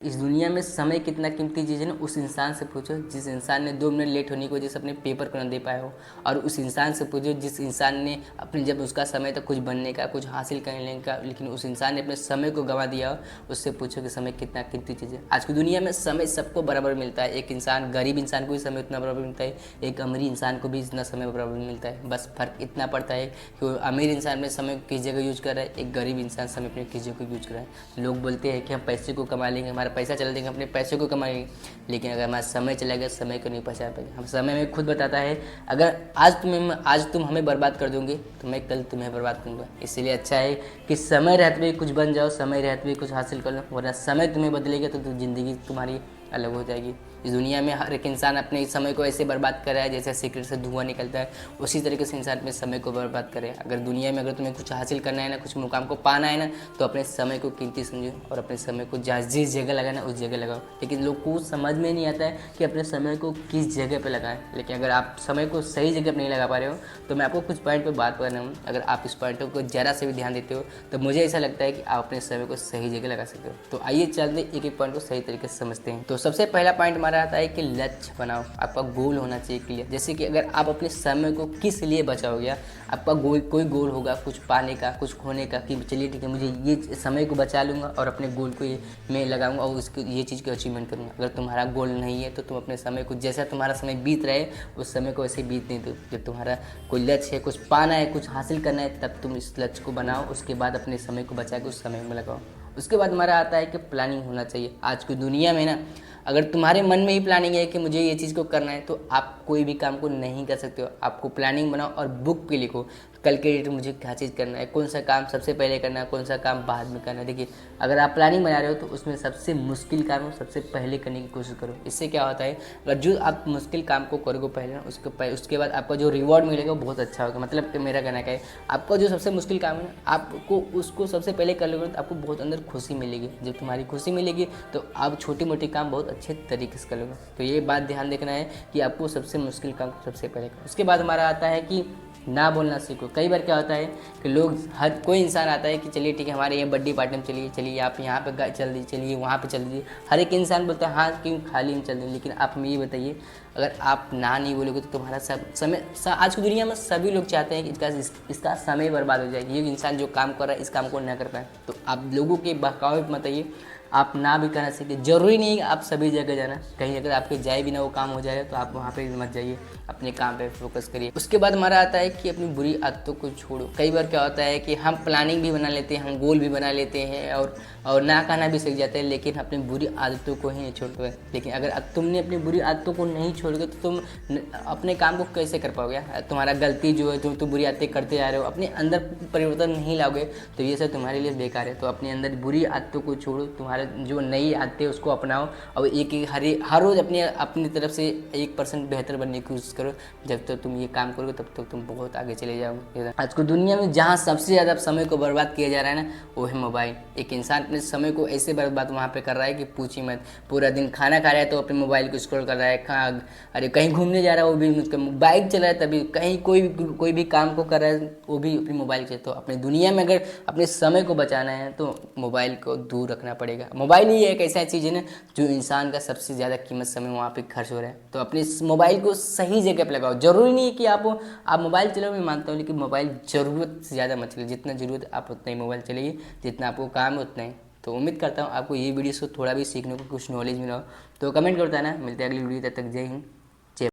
इस दुनिया में समय कितना कीमती चीज़ है ना, उस इंसान से पूछो जिस इंसान ने 2 मिनट लेट होने की वजह से अपने पेपर को ना दे पाया हो। और उस इंसान से पूछो जिस इंसान ने अपने जब उसका समय था कुछ बनने का, कुछ हासिल करने का, लेकिन उस इंसान ने अपने समय को गंवा दिया हो। उससे पूछो कि समय कितना कीमती चीज़ है। आज की दुनिया में समय सबको बराबर मिलता है। एक इंसान, गरीब इंसान को भी समय उतना बराबर मिलता है, एक अमीर इंसान को भी इतना समय बराबर मिलता है। बस फ़र्क इतना पड़ता है कि वो अमीर इंसान अपने समय को किस जगह यूज कर रहा है, एक गरीब इंसान समय अपने किस जगह यूज कर रहा है। लोग बोलते हैं कि हम पैसे को कमा लेंगे, हमारा पैसा चला देंगे, अपने पैसे को कमाएंगे, लेकिन अगर हमारा समय चला गया, समय को नहीं पहुँचा पाएंगे। हम समय में खुद बताता है, अगर आज तुम हमें बर्बाद कर दोगे तो मैं कल तुम्हें बर्बाद करूँगा। इसीलिए अच्छा है कि समय रहते हुए कुछ बन जाओ, समय रहते हुए कुछ हासिल कर लो, वरना समय तुम्हें बदलेगा तो ज़िंदगी तुम्हारी अलग हो जाएगी। इस दुनिया में हर एक इंसान अपने समय को ऐसे बर्बाद कर रहा है जैसे सिगरेट से धुआं निकलता है, उसी तरीके से इंसान अपने समय को बर्बाद करे। अगर दुनिया में अगर तुम्हें कुछ हासिल करना है ना, कुछ मुकाम को पाना है ना, तो अपने समय को कीमती समझो और अपने समय को जहाँ जिस जगह लगाना उस जगह लगाओ। लेकिन लोग को समझ में नहीं आता है कि अपने समय को किस जगह पर लगाएं। लेकिन अगर आप समय को सही जगह पर नहीं लगा पा रहे हो तो मैं आपको कुछ पॉइंट पर बात कर रहा हूँ। अगर आप इस पॉइंटों को ज़रा से भी ध्यान देते हो तो मुझे ऐसा लगता है कि आप अपने समय को सही जगह लगा सकते हो। तो आइए चलते एक एक पॉइंट को सही तरीके से समझते हैं। तो सबसे पहला पॉइंट हमारा आता है कि लक्ष्य बनाओ। आपका गोल होना चाहिए क्लियर। जैसे कि अगर आप अपने समय को किस लिए बचाओगे, आपका गोल, कोई गोल होगा कुछ पाने का, कुछ खोने का, कि चलिए ठीक है मुझे ये समय को बचा लूँगा और अपने गोल को मैं लगाऊंगा और उसको ये चीज़ को अचीवमेंट करूँगा। अगर तुम्हारा गोल नहीं है तो तुम अपने समय को, जैसा तुम्हारा समय बीत रहे उस समय को ऐसे बीत नहीं दो। जब तुम्हारा कोई लक्ष्य है, कुछ पाना है, कुछ हासिल करना है, तब तुम इस लक्ष्य को बनाओ, उसके बाद अपने समय को बचा के उस समय में लगाओ। उसके बाद हमारा आता है कि प्लानिंग होना चाहिए। आज की दुनिया में ना, अगर तुम्हारे मन में ही प्लानिंग है कि मुझे ये चीज़ को करना है तो आप कोई भी काम को नहीं कर सकते हो। आपको प्लानिंग बनाओ और बुक पे लिखो कल के डेट में मुझे क्या चीज़ करना है, कौन सा काम सबसे पहले करना है, कौन सा काम बाद में करना है। देखिए, अगर आप प्लानिंग बना रहे हो तो उसमें सबसे मुश्किल काम हो सबसे पहले करने की कोशिश करो। इससे क्या होता है, अगर जो आप मुश्किल काम को करोगे पहले ना, उसके बाद आपका जो रिवॉर्ड मिलेगा वो बहुत अच्छा होगा। मतलब कि मेरा कहना क्या है, आपका जो सबसे मुश्किल काम है ना, आपको उसको सबसे पहले कर लोगे तो आपको बहुत अंदर खुशी मिलेगी। जब तुम्हारी खुशी मिलेगी तो आप छोटी मोटी काम बहुत अच्छे तरीके से कर लोगे। तो ये बात ध्यान देखना है कि आपको सबसे मुश्किल काम सबसे पहले करो। उसके बाद हमारा आता है कि ना बोलना सीखो। कई बार क्या होता है कि लोग, हर कोई इंसान आता है कि चलिए ठीक है हमारे ये बर्थडे पार्टी में चलिए, चलिए आप यहाँ पे चल दीजिए, चलिए वहाँ पे चल दीजिए। हर एक इंसान बोलता है हाँ क्यों, खाली हम चल दें। लेकिन आप हमें ये बताइए, अगर आप ना नहीं बोलोगे तो तुम्हारा सब समय, आज की दुनिया में सभी लोग चाहते हैं कि इसका समय बर्बाद हो जाए, ये इंसान जो काम कर रहा है इस काम को ना कर पाए। तो आप लोगों के बहकावे मत आइए, आप ना भी करना सीखिए। ज़रूरी नहीं है आप सभी जगह जाना, कहीं अगर आपके जाए भी ना वो काम हो जाए तो आप वहाँ पे मत जाइए, अपने काम पे फोकस करिए। उसके बाद हमारा आता है कि अपनी बुरी आदतों को छोड़ो। कई बार क्या होता है कि हम प्लानिंग भी बना लेते हैं, हम गोल भी बना लेते हैं और ना कहना भी सीख जाते हैं, लेकिन अपनी बुरी आदतों को ही नहीं छोड़ते हैं। लेकिन अगर तुमने अपनी बुरी आदतों को नहीं छोड़ोगे तो तुम अपने काम को कैसे कर पाओगे। तुम्हारा गलती जो है, तुम बुरी आदतें करते जा रहे हो, अपने अंदर परिवर्तन नहीं लाओगे तो ये सब तुम्हारे लिए बेकार है। तो अपने अंदर बुरी आदतों को छोड़ो, तुम्हारा जो नई आदतें उसको अपनाओ और हर रोज़ अपनी तरफ से 1% बेहतर बनने की कोशिश करो। जब तक तुम ये काम करोगे तब तक तुम बहुत आगे चले जाओगे। आज की दुनिया में जहाँ सबसे ज़्यादा समय को बर्बाद किया जा रहा है ना, वो है मोबाइल। एक इंसान अपने समय को ऐसे बर्बाद वहाँ पे कर रहा है कि पूछी मत। पूरा दिन खाना खा रहा है तो अपने मोबाइल को स्क्रॉल कर रहा है, अरे कहीं घूमने जा रहा है वो भी उसका बाइक चला रहा है तभी, कहीं कोई भी काम को कर रहा है वो भी अपनी मोबाइल से। तो अपनी दुनिया में अगर अपने समय को बचाना है तो मोबाइल को दूर रखना पड़ेगा। मोबाइल ही एक ऐसा चीज़ है ना जो इंसान का सबसे ज़्यादा कीमत समय वहाँ पे खर्च हो रहा है। तो अपने मोबाइल को सही जगह पे लगाओ। ज़रूरी नहीं है कि आप मोबाइल चलाओ, मैं मानता हूँ, लेकिन मोबाइल ज़रूरत से ज़्यादा मत चलिए। जितना ज़रूरत आप उतना ही मोबाइल चलाइए, जितना आपको काम है उतना ही। तो उम्मीद करता हूँ आपको ये वीडियो से थोड़ा भी सीखने को, कुछ नॉलेज मिला हो। तो कमेंट करता है ना, मिलते हैं अगली वीडियो, तब तक जय हिंद।